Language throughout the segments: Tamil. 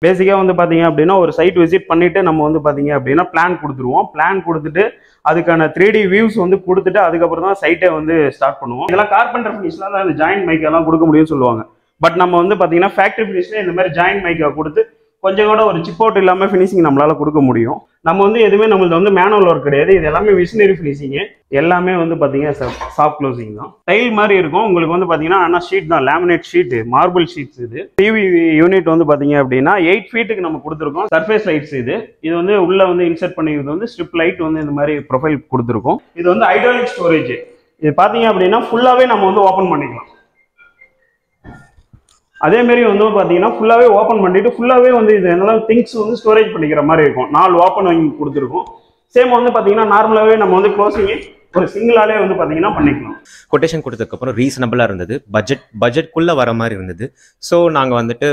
பேசிக்காக வந்து பார்த்தீங்க அப்படின்னா ஒரு சைட் விசிட் பண்ணிட்டு நம்ம வந்து பார்த்தீங்க அப்படின்னா பிளான் கொடுத்துருவோம். பிளான் கொடுத்துட்டு அதுக்கான 3D வியூஸ் வந்து கொடுத்துட்டு அதுக்கப்புறம் தான் சைட்டை வந்து ஸ்டார்ட் பண்ணுவோம். இதெல்லாம் கார்பெண்டர் ஃபினிஷ்ல தான் அந்த ஜாயிண்ட் மைக் எல்லாம் கொடுக்க முடியும்னு சொல்லுவாங்க. பட் நம்ம வந்து பார்த்தீங்கன்னா ஃபேக்டரி ஃபினிஷ்ல இந்த மாதிரி ஜாயிண்ட் மைக்கை கொடுத்து கொஞ்சம் கூட ஒரு சிப் அவுட் இல்லாமல் ஃபினிஷிங் நம்மளால கொடுக்க முடியும். நம்ம வந்து எதுவுமே நம்மளுக்கு வந்து மேனுவல் ஒர்க் கிடையாது. இது எல்லாமே மிஷினரி ஃபினிஷிங். எல்லாமே வந்து பார்த்தீங்கன்னா சாஃப்ட் க்ளோசிங் தான். டைல் மாதிரி இருக்கும் உங்களுக்கு வந்து பார்த்தீங்கன்னா. ஆனால் ஷீட் தான், லேமினேட் ஷீட், மார்பிள் ஷீட்ஸ். இது டிவி யூனிட் வந்து பார்த்தீங்க அப்படின்னா 8 ஃபீட்டுக்கு நம்ம கொடுத்துருக்கோம். சர்ஃபேஸ் லைட்ஸ் இது வந்து உள்ள வந்து இன்சர்ட் பண்ணிக்கிறது வந்து ஸ்ட்ரிப் லைட் வந்து இந்த மாதிரி ப்ரொஃபைல் கொடுத்துருக்கோம். இது வந்து ஹைட்ராலிக் ஸ்டோரேஜ். இது பார்த்தீங்க அப்படின்னா ஃபுல்லாகவே நம்ம வந்து ஓப்பன் பண்ணிக்கலாம். அதே மாதிரி வந்து பார்த்தீங்கன்னா ஃபுல்லாகவே ஓப்பன் பண்ணிட்டு ஃபுல்லாகவே வந்து இது என்னெல்லாம் திங்ஸ் வந்து ஸ்டோரேஜ் பண்ணிக்கிற மாதிரி இருக்கும். 4 ஓப்பன் வாங்கி கொடுத்துருக்கோம். சேம் வந்து பார்த்தீங்கன்னா நார்மலாகவே நம்ம வந்து க்ளோசிங் ஒரு சிங்கிளாலே வந்து பார்த்தீங்கன்னா பண்ணிக்கலாம். கொட்டேஷன் கொடுத்ததுக்கப்புறம் ரீசனபிளாக இருந்தது. பட்ஜெட்குள்ளே வர மாதிரி இருந்தது. ஸோ நாங்கள் வந்துட்டு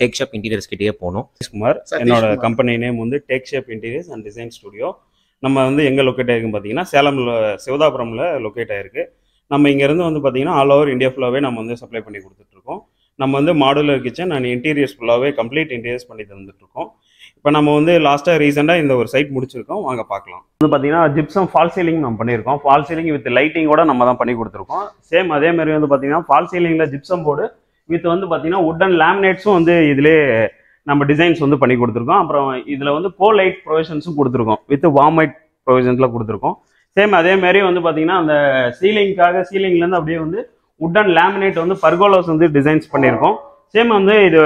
டேக் ஷேப் இன்டீரியர்ஸ் கிட்டேயே போனோம். குமார், என்னோட கம்பெனி நேம் வந்து take shape interiors and design studio. நம்ம வந்து எங்கே லொக்கேட் ஆகிருக்குன்னு பார்த்தீங்கன்னா சேலமில், சிவதாபுரமில் லொக்கேட் ஆகிருக்கு. நம்ம இங்கேருந்து வந்து பார்த்தீங்கன்னா ஆல் ஓவர் இந்தியா ஃபுல்லாகவே நம்ம வந்து சப்ளை பண்ணி கொடுத்துட்ருக்கோம். நம்ம வந்து மாடுலர் கிச்சன் அண்ட் இன்டீரியர்ஸ் ஃபுல்லாகவே கம்ப்ளீட் இன்டீரியர்ஸ் பண்ணி தந்துட்டுருக்கோம். இப்போ நம்ம வந்து ரீசெண்டாக இந்த ஒரு சைட் முடிச்சிருக்கோம், வாங்க பார்க்கலாம். வந்து பார்த்தீங்கன்னா ஜிப்சம் ஃபால் சீலிங் நம்ம பண்ணியிருக்கோம். ஃபால் சீலிங் வித் லைட்டிங்கோட நம்ம தான் பண்ணி கொடுத்துருக்கோம். சேம் அதே மாதிரி வந்து பார்த்தீங்கன்னா ஃபால் சீலிங்கில் ஜிப்சம் போர்டு வித் வந்து பார்த்தீங்கன்னா வுட்டன் லேமினேட்ஸும் வந்து இதிலே நம்ம டிசைன்ஸ் வந்து பண்ணி கொடுத்துருக்கோம். அப்புறம் இதில் வந்து கோல் லைட் ப்ரொவிஷன்ஸும் கொடுத்துருக்கோம், வித் வார்ம் லைட் ப்ரொவிஷன்ஸில் கொடுத்துருக்கோம். சேம் அதே மாதிரி வந்து பார்த்தீங்கன்னா அந்த சீலிங்லேருந்து அப்படியே வந்து வுட்டன் லேமினேட் வந்து பர்கோலாஸ் வந்து டிசைன்ஸ் பண்ணியிருக்கோம். சேம் வந்து இது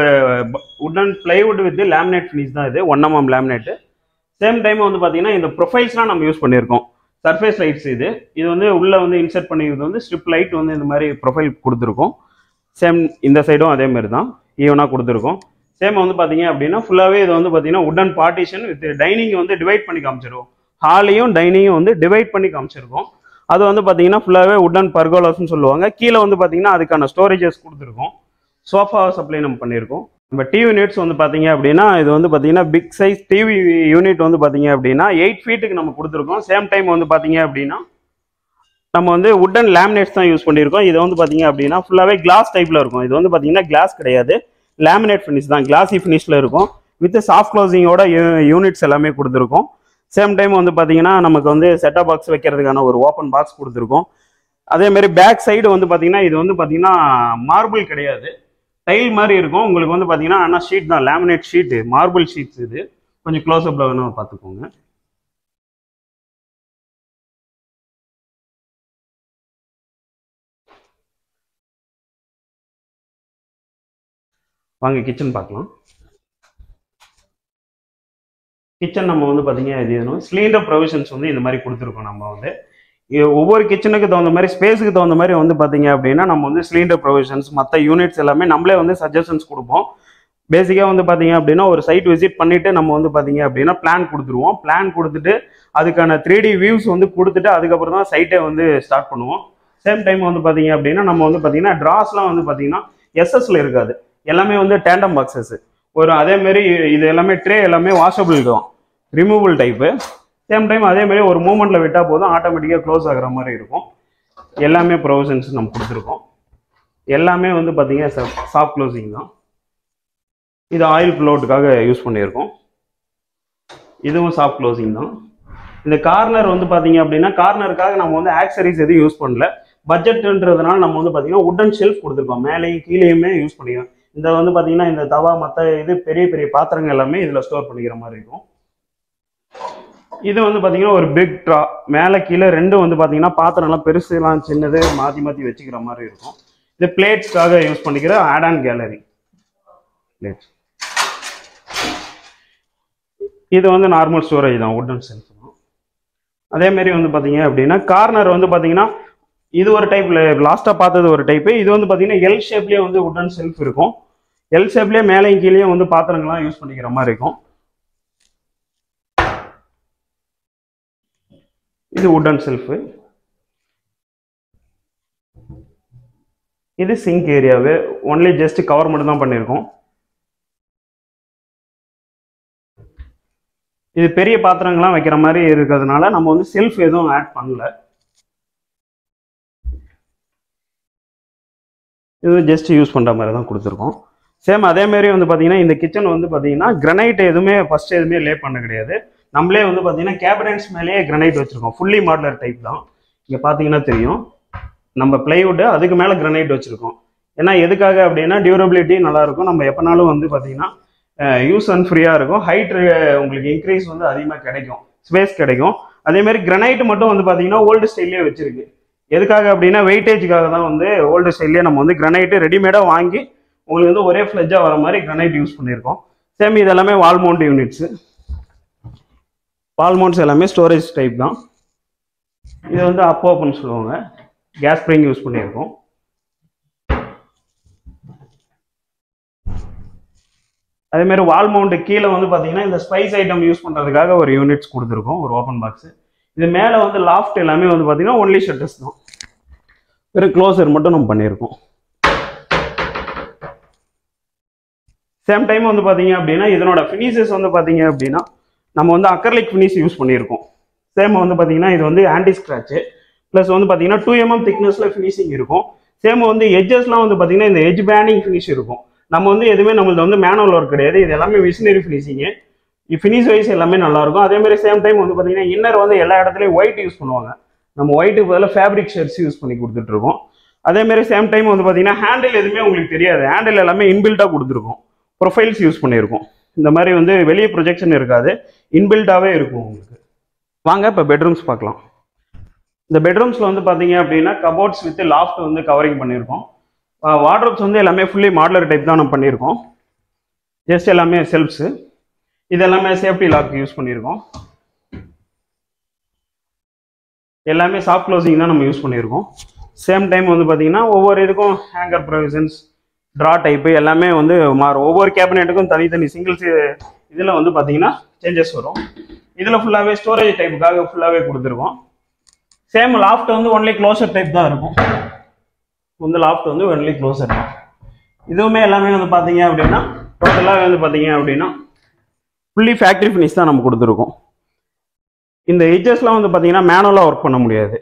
wooden plywood with laminate finish தான். இது 1 mm லேமினேட்டு. சேம் டைம் வந்து பார்த்தீங்கன்னா இந்த ப்ரொஃபைல்ஸ்லாம் நம்ம யூஸ் பண்ணியிருக்கோம். சர்ஃபேஸ் லைட்ஸ் இது வந்து உள்ளே வந்து இன்சர்ட் பண்ணிக்கிறது வந்து ஸ்ட்ரிப் லைட் வந்து இந்த மாதிரி ப்ரொஃபைல் கொடுத்துருக்கோம். சேம் இந்த சைடும் அதே மாதிரி தான் ஈவனாக கொடுத்துருக்கோம். சேம் வந்து பார்த்தீங்க அப்படின்னா ஃபுல்லாகவே இது வந்து பார்த்தீங்கன்னா வுட்டன் பார்ட்டிஷன் வித் டைனிங் வந்து டிவைட் பண்ணி காமிச்சிருக்கோம். ஹாலையும் டைனிங்கும் வந்து டிவைட் பண்ணி காமிச்சிருக்கோம். அது வந்து பார்த்தீங்கன்னா ஃபுல்லாகவே வுட்டன் பர்கோலாஸ்ன்னு சொல்லுவாங்க. கீழே வந்து பார்த்தீங்கன்னா அதுக்கான ஸ்டோரேஜஸ் கொடுத்துருக்கோம். சோஃபா சப்ளை நம்ம பண்ணியிருக்கோம். நம்ம டிவி யூனிட்ஸ் வந்து பார்த்தீங்க அப்படின்னா இது வந்து பார்த்தீங்கன்னா பிக் சைஸ் டிவி யூனிட் வந்து பார்த்தீங்க அப்படின்னா 8 ஃபீட்டுக்கு நம்ம கொடுத்துருக்கோம். சேம் டைம் வந்து பார்த்தீங்க அப்படின்னா நம்ம வந்து வுட்டன் லேமினேட்ஸ் தான் யூஸ் பண்ணியிருக்கோம். இது வந்து பார்த்தீங்க அப்படின்னா ஃபுல்லாகவே கிளாஸ் டைப்பில் இருக்கும். இது வந்து பார்த்தீங்கன்னா கிளாஸ் கிடையாது, லேமினேட் ஃபினிஷ் தான், கிளாஸி ஃபினிஷில் இருக்கும். வித் சாஃப்ட் க்ளோசிங்கோட யூனிட்ஸ் எல்லாமே கொடுத்துருக்கோம். சேம் டைம் வந்து பார்த்தீங்கன்னா நமக்கு வந்து செட்டப் பாக்ஸ் வைக்கிறதுக்கான ஒரு ஓப்பன் பாக்ஸ் கொடுத்துருக்கோம். அதேமாரி பேக் சைடு வந்து பார்த்தீங்கன்னா இது வந்து பார்த்தீங்கன்னா மார்பிள் கிடையாது, டைல் மாதிரி இருக்கும். உங்களுக்கு வந்து பார்த்தீங்கன்னா ஆனால் ஷீட் தான், லேமினேட் ஷீட்டு, மார்பிள் ஷீட்ஸ். இது கொஞ்சம் க்ளோஸ்அப்பில் வேணும் பார்த்துக்கோங்க. வாங்க கிச்சன் பார்க்கலாம். கிச்சன் நம்ம வந்து பார்த்தீங்கன்னா இது சிலிண்டர் ப்ரொவிஷன்ஸ் வந்து இந்த மாதிரி கொடுத்துருக்கோம். நம்ம வந்து ஒவ்வொரு கிச்சனுக்கு தகுந்த மாதிரி, ஸ்பேஸுக்கு தகுந்த மாதிரி வந்து பார்த்தீங்க அப்படின்னா நம்ம வந்து சிலிண்டர் ப்ரொவிஷன்ஸ் மற்ற யூனிட்ஸ் எல்லாமே நம்மளே வந்து சஜஷன்ஸ் கொடுப்போம். பேசிக்காக வந்து பார்த்தீங்க அப்படின்னா ஒரு சைட் விசிட் பண்ணிவிட்டு நம்ம வந்து பார்த்தீங்க அப்படின்னா பிளான் கொடுத்துருவோம். பிளான் கொடுத்துட்டு அதுக்கான 3D வியூஸ் வந்து கொடுத்துட்டு அதுக்கப்புறம் தான் சைட்டை வந்து ஸ்டார்ட் பண்ணுவோம். சேம் டைம் வந்து பார்த்தீங்க அப்படின்னா நம்ம வந்து பார்த்தீங்கன்னா ட்ராஸ்லாம் வந்து பார்த்தீங்கன்னா எஸ்எஸ்ல இருக்காது, எல்லாமே வந்து டேண்டம் பாக்ஸஸ். அதேமாரி இது எல்லாமே ட்ரே எல்லாமே வாஷபிள் தான், ரிமூவபிள் டைப்பு. சேம் டைம் அதேமாதிரி ஒரு மூமெண்ட்டில் விட்டால் போதும் ஆட்டோமேட்டிக்காக க்ளோஸ் ஆகிற மாதிரி இருக்கும். எல்லாமே ப்ரொவிஷன்ஸ் நம்ம கொடுத்துருக்கோம். எல்லாமே வந்து பார்த்தீங்கன்னா சாஃப்ட் க்ளோசிங் தான். இது ஆயில் ஃப்ளோட்டுக்காக யூஸ் பண்ணியிருக்கோம். இதுவும் சாஃப்ட் க்ளோசிங் தான். இந்த கார்னர் வந்து பார்த்தீங்க அப்படின்னா கார்னருக்காக நம்ம வந்து ஆக்சரிஸ் எதுவும் யூஸ் பண்ணல. பட்ஜெட்ன்றதுனால நம்ம வந்து பார்த்தீங்கன்னா வுட்டன் ஷெல்ஃப் கொடுத்துருக்கோம். மேலேயும் கீழேயுமே யூஸ் பண்ணிக்கலாம். இந்த வந்து பார்த்தீங்கன்னா இந்த தவா மற்ற இது பெரிய பெரிய பாத்திரங்கள் எல்லாமே இதில் ஸ்டோர் பண்ணிக்கிற மாதிரி இருக்கும். இது வந்து பார்த்தீங்கன்னா ஒரு பிக் ட்ரா, மேலே கீழே ரெண்டும் வந்து பார்த்தீங்கன்னா பாத்திரம்லாம் பெருசுலாம் சின்னது மாற்றி மாற்றி வச்சுக்கிற மாதிரி இருக்கும். இது பிளேட்ஸ்க்காக யூஸ் பண்ணிக்கிற ஆடான் கேலரி பிளேட்ஸ். இது வந்து நார்மல் ஸ்டோரேஜ் தான், வுட்டன் ஷெல்ஃப் தான். அதேமாரி வந்து பார்த்தீங்க அப்படின்னா கார்னர் வந்து பார்த்தீங்கன்னா இது ஒரு டைப்ல, லாஸ்ட்டாக பார்த்தது ஒரு டைப்பு. இது வந்து பார்த்தீங்கன்னா எல் ஷேப்லேயே வந்து வுட்டன் ஷெல்ஃப் இருக்கும். எல் ஷேப்லேயே மேலேயும் கீழேயும் வந்து பாத்திரங்கள்லாம் யூஸ் பண்ணிக்கிற மாதிரி இருக்கும். இது வுட்டன் ஷெல்ஃபு. இது சிங்க் ஏரியாவு, ஒன்லி ஜஸ்ட் கவர் மட்டும் தான் பண்ணியிருக்கோம். இது பெரிய பாத்திரங்கள்லாம் வைக்கிற மாதிரி இருக்கிறதுனால நம்ம வந்து செல்ஃப் எதுவும் ஆட் பண்ணல. இது ஜஸ்ட் யூஸ் பண்ணுற மாதிரி தான் கொடுத்துருக்கோம். சேம் அதேமாரி வந்து பார்த்தீங்கன்னா இந்த கிச்சன் வந்து பார்த்தீங்கன்னா கிரனைட் எதுவுமே ஃபர்ஸ்ட் எதுவுமே லே பண்ண கிடையாது. நம்மளே வந்து பார்த்தீங்கன்னா கேபினட்ஸ் மேலேயே கிரனைட் வச்சுருக்கோம். ஃபுல்லி மாடலர் டைப் தான். இங்கே பார்த்தீங்கன்னா தெரியும், நம்ம பிளைவுட்டு அதுக்கு மேலே கிரனைட் வச்சுருக்கோம். ஏன்னா எதுக்காக அப்படின்னா டியூரபிலிட்டி நல்லாயிருக்கும். நம்ம எப்போனாலும் வந்து பார்த்தீங்கன்னா யூஸ் அண்ட் ஃப்ரீயாக இருக்கும். ஹைட் உங்களுக்கு இன்க்ரீஸ் வந்து அதிகமாக கிடைக்கும், ஸ்பேஸ் கிடைக்கும். அதேமாதிரி கிரனைட் மட்டும் வந்து பார்த்தீங்கன்னா ஓல்டு ஸ்டைல்லே வச்சிருக்கு. எதுக்காக அப்படின்னா வெயிட்டேஜுக்காக தான் வந்து ஓல்டு ஸ்டைல்லே நம்ம வந்து கிரனைட்டு ரெடிமேடாக வாங்கி உங்களுக்கு வந்து ஒரே ஃப்ளெஜ்ஜாக வர மாதிரி கிரனைட் யூஸ் பண்ணியிருக்கோம். சேம் இது எல்லாமே வால் மவுண்ட் யூனிட்ஸு. வால் மவுண்ட்ஸ் எல்லாமே ஸ்டோரேஜ் டைப் தான். இது வந்து அப் ஓப்பன் சொல்லுவாங்க. கேஸ் ஸ்ப்ரிங் யூஸ் பண்ணியிருக்கோம். அதேமாதிரி வால் மவுண்ட் கீழே வந்து பார்த்தீங்கன்னா இந்த ஸ்பைஸ் ஐட்டம் யூஸ் பண்ணுறதுக்காக ஒரு யூனிட்ஸ் கொடுத்துருக்கோம், ஒரு ஓப்பன் பாக்ஸு. இது மேலே வந்து லாஃப்ட் எல்லாமே வந்து பார்த்தீங்கன்னா ஒன்லி ஷட்டர்ஸ் தான், வெறும் க்ளோசர் மட்டும் நம்ம பண்ணியிருக்கோம். சேம் டைம் வந்து பார்த்தீங்க அப்படின்னா இதனோட ஃபினிஷஸ் வந்து பார்த்தீங்க அப்படின்னா நம்ம வந்து அக்ரலிக் ஃபினிஷ் யூஸ் பண்ணியிருக்கோம். சேம் வந்து பார்த்தீங்கன்னா இது வந்து ஆன்டி ஸ்க்ராட்சு ப்ளஸ் வந்து பார்த்தீங்கன்னா 2 mm திக்னஸில் ஃபினிஷிங் இருக்கும். சேம் வந்து எட்ஜஸ்லாம் வந்து பார்த்தீங்கன்னா இந்த எட்ஜ் பேனிங் ஃபினிஷ் இருக்கும். நம்ம வந்து எதுவுமே நம்மளுக்கு வந்து மேனுவல் ஒர்க் கிடையாது, இது எல்லாமே மிஷினரி ஃபினிஷிங்கு. ஃபினிஷ் வைஸ் எல்லாமே நல்லாயிருக்கும். அதேமாதிரி சேம் டைம் வந்து பார்த்தீங்கன்னா இன்னர் வந்து எல்லா இடத்துலையும் ஒயிட் யூஸ் பண்ணுவாங்க. நம்ம ஒயிட்டுக்கு பதிலாக ஃபேப்ரிக் ஷர்ட்ஸ் யூஸ் பண்ணி கொடுத்துட்ருக்கோம். அதேமாதிரி சேம் டைம் வந்து பார்த்தீங்கன்னா ஹேண்டில் எதுவுமே உங்களுக்கு தெரியாது, ஹேண்டில் எல்லாமே இன்பில்ட்டாக கொடுத்துருக்கோம். ப்ரொஃபைல்ஸ் யூஸ் பண்ணியிருக்கோம். இந்த மாதிரி வந்து வெளியே ப்ரொஜெக்ஷன் இருக்காது, இன்பில்ட்டாகவே இருக்கும் உங்களுக்கு. வாங்க இப்போ பெட்ரூம்ஸ் பார்க்கலாம். இந்த பெட்ரூம்ஸில் வந்து பார்த்தீங்க அப்படின்னா கபோர்ட்ஸ் வித் லாஃப்ட் வந்து கவரிங் பண்ணியிருக்கோம். வார்ட்ரோப்ஸ் வந்து எல்லாமே ஃபுல்லி மாடலர் டைப் தான் நம்ம பண்ணியிருக்கோம். ஜஸ்ட் எல்லாமே செல்ஃப்ஸு. இது எல்லாமே சேஃப்டி லாக் யூஸ் பண்ணியிருக்கோம். எல்லாமே சாஃப்ட் க்ளோசிங் தான் நம்ம யூஸ் பண்ணியிருக்கோம். சேம் டைம் வந்து பார்த்தீங்கன்னா ஒவ்வொரு இதுக்கும் ஹேங்கர் ப்ரொவிஷன்ஸ், ட்ரா டைப்பு எல்லாமே வந்து மாறும். ஒவ்வொரு கேபினெட்டுக்கும் தனித்தனி சிங்கிள்ஸ் இதில் வந்து பார்த்தீங்கன்னா சேஞ்சஸ் வரும். இதில் ஃபுல்லாகவே ஸ்டோரேஜ் டைப்புக்காக ஃபுல்லாகவே கொடுத்துருக்கோம். சேம் லாஃப்ட் வந்து ஒன்லி க்ளோசர் டைப் தான் இருக்கும். வந்து லாஃப்ட் வந்து ஒன்லி க்ளோசர் தான். இதுவுமே எல்லாமே வந்து பார்த்தீங்க அப்படின்னா டோட்டலாக வந்து பார்த்தீங்க அப்படின்னா ஃபுல்லி ஃபேக்ட்ரி ஃபினிஷ் தான் நம்ம கொடுத்துருக்கோம். இந்த எட்ஜஸ்லாம் வந்து பார்த்தீங்கன்னா மேனுவலாக ஒர்க் பண்ண முடியாது.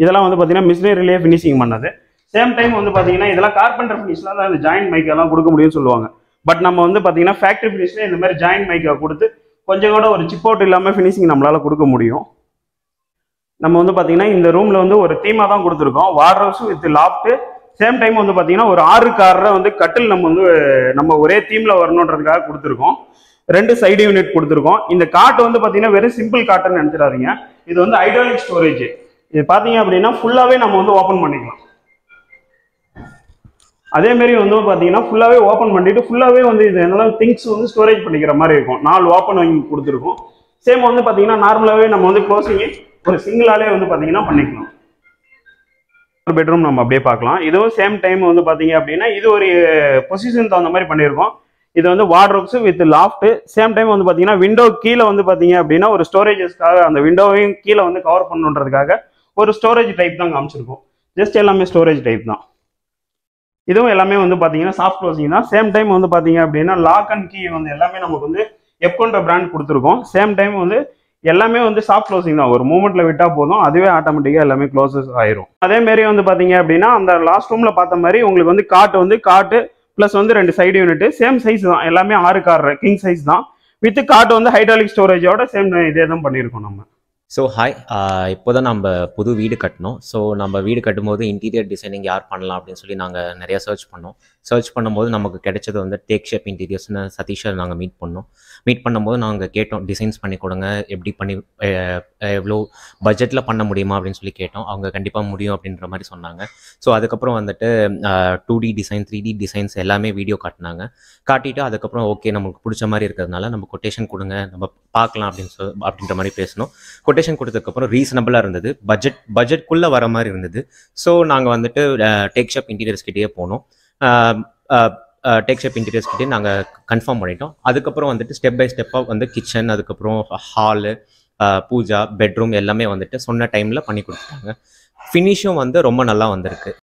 இதெல்லாம் வந்து பார்த்தீங்கன்னா மிஷினரிலேயே ஃபினிஷிங் பண்ணது. சேம் டைம் வந்து பார்த்தீங்கன்னா இதெல்லாம் கார்பெண்டர் ஃபினிஷ்லாம் தான் இந்த ஜாயின்ட் மைக்கெல்லாம் கொடுக்க முடியும்னு சொல்லுவாங்க. பட் நம்ம வந்து பார்த்தீங்கன்னா ஃபேக்ட்ரி ஃபினிஷில் இந்த மாதிரி ஜாயின்ட் மைக்கை கொடுத்து கொஞ்சம் கூட ஒரு சிப் அவுட் இல்லாமல் ஃபினிஷிங் நம்மளால் கொடுக்க முடியும். நம்ம வந்து பார்த்தீங்கன்னா இந்த ரூமில் வந்து ஒரு தீமாக தான் கொடுத்துருக்கோம், wardrobes with loft. Same time வந்து பார்த்தீங்கன்னா ஒரு 6 வந்து கட்டில் நம்ம ஒரே தீமில் வரணுன்றதுக்காக கொடுத்துருக்கோம். 2 சைடு யூனிட் கொடுத்துருக்கோம். இந்த காட் வந்து பார்த்தீங்கன்னா வெறும் சிம்பிள் காட்டுன்னு நினச்சிடாதீங்க, இது வந்து ஹைட்ராலிக் ஸ்டோரேஜ். இது பார்த்தீங்க அப்படின்னா ஃபுல்லாகவே நம்ம வந்து ஓப்பன் பண்ணிக்கலாம். அதேமாரி வந்து பார்த்தீங்கன்னா ஃபுல்லாகவே ஓப்பன் பண்ணிட்டு ஃபுல்லாகவே வந்து இது என்னெல்லாம் திங்ஸ் வந்து ஸ்டோரேஜ் பண்ணிக்கிற மாதிரி இருக்கும். 4 ஓப்பன் வாங்கி கொடுத்துருக்கோம். சேம் வந்து பார்த்தீங்கன்னா நார்மலாகவே நம்ம வந்து க்ளோசிங் ஒரு சிங்கிளாலே வந்து பார்த்தீங்கன்னா பண்ணிக்கலாம். ஒரு பெட்ரூம் நம்ம அப்படியே பார்க்கலாம். இதுவும் சேம் டைம் வந்து பார்த்தீங்க அப்படின்னா இது ஒரு பொசிஷன் தகுந்த மாதிரி பண்ணியிருக்கோம். இது வந்து wardrobes with loft. Same time வந்து பார்த்தீங்கன்னா விண்டோ கீழே வந்து பார்த்தீங்க அப்படின்னா ஒரு ஸ்டோரேஜஸ்க்காக அந்த விண்டோவையும் கீழே வந்து கவர் பண்ணுன்றதுக்காக ஒரு ஸ்டோரேஜ் டைப் தான் காமிச்சிருக்கோம். ஜஸ்ட் எல்லாமே ஸ்டோரேஜ் டைப் தான். இதுவும் எல்லாமே வந்து பார்த்தீங்கன்னா சாஃப்ட் க்ளோசிங் தான். சேம் டைம் வந்து பார்த்தீங்க அப்படின்னா லாக் அண்ட் கீ வந்து எல்லாமே நமக்கு வந்து எப்கொன்ற பிராண்ட் கொடுத்துருக்கோம். சேம் டைம் வந்து எல்லாமே வந்து சாஃப்ட் க்ளோசிங் தான். ஒரு மூமெண்ட்ல விட்டா போதும், அதுவே ஆட்டோமேட்டிக்காக எல்லாமே க்ளோசஸ் ஆயிரும். அதே மாதிரி வந்து பார்த்தீங்க அப்படின்னா அந்த லாஸ்ட் ரூம்ல பார்த்த மாதிரி உங்களுக்கு வந்து காட்டு ப்ளஸ் வந்து 2 சைடு யூனிட் சேம் சைஸ் தான். எல்லாமே 6 கிங் சைஸ் தான். வித் காட் வந்து ஹைட்ராலிக் ஸ்டோரேஜோட சேம் இதே தான் பண்ணியிருக்கோம் நம்ம. ஸோ ஹாய், இப்போ தான் நம்ம புது வீடு கட்டினோம். ஸோ நம்ம வீடு கட்டும்போது இன்டீரியர் டிசைனிங் யார் பண்ணலாம் அப்படின்னு சொல்லி நாங்கள் நிறையா சர்ச் பண்ணும்போது நமக்கு கிடைச்சது வந்து டேக் ஷேப் இன்டீரியர்ஸ்னு சதீஷை நாங்கள் மீட் பண்ணும்போது நாங்கள் கேட்டோம், டிசைன்ஸ் பண்ணி கொடுங்க, எப்படி பண்ணி எவ்வளோ பட்ஜெட்டில் பண்ண முடியுமா அப்படின்னு சொல்லி கேட்டோம். அவங்க கண்டிப்பாக முடியும் அப்படின்ற மாதிரி சொன்னாங்க. ஸோ அதுக்கப்புறம் வந்துட்டு 2D டிசைன் 3D டிசைன்ஸ் எல்லாமே வீடியோ காட்டிட்டு அதுக்கப்புறம் ஓகே நமக்கு பிடிச்ச மாதிரி இருக்கிறதுனால நம்ம கொட்டேஷன் கொடுங்க, நம்ம பார்க்கலாம் அப்படின்ற மாதிரி பேசணும். கொட்டேஷன் கொடுத்ததுக்கப்புறம் ரீசனபிளாக இருந்தது, பட்ஜெட்குள்ளே வர மாதிரி இருந்தது. ஸோ நாங்கள் வந்துட்டு டேக் ஷேப் இன்டீரியர்ஸ் கிட்டேயே போனோம். டேக் ஷேப் இன்டீரியர்ஸ் கிட்டே நாங்கள் கன்ஃபார்ம் பண்ணிட்டோம். அதுக்கப்புறம் வந்துட்டு ஸ்டெப் பை ஸ்டெப்பாக வந்து கிச்சன், அதுக்கப்புறம் ஹாலு, பூஜா, பெட்ரூம் எல்லாமே வந்துட்டு சொன்ன டைமில் பண்ணி கொடுத்துட்டாங்க. ஃபினிஷும் வந்து ரொம்ப நல்லா வந்திருக்கு.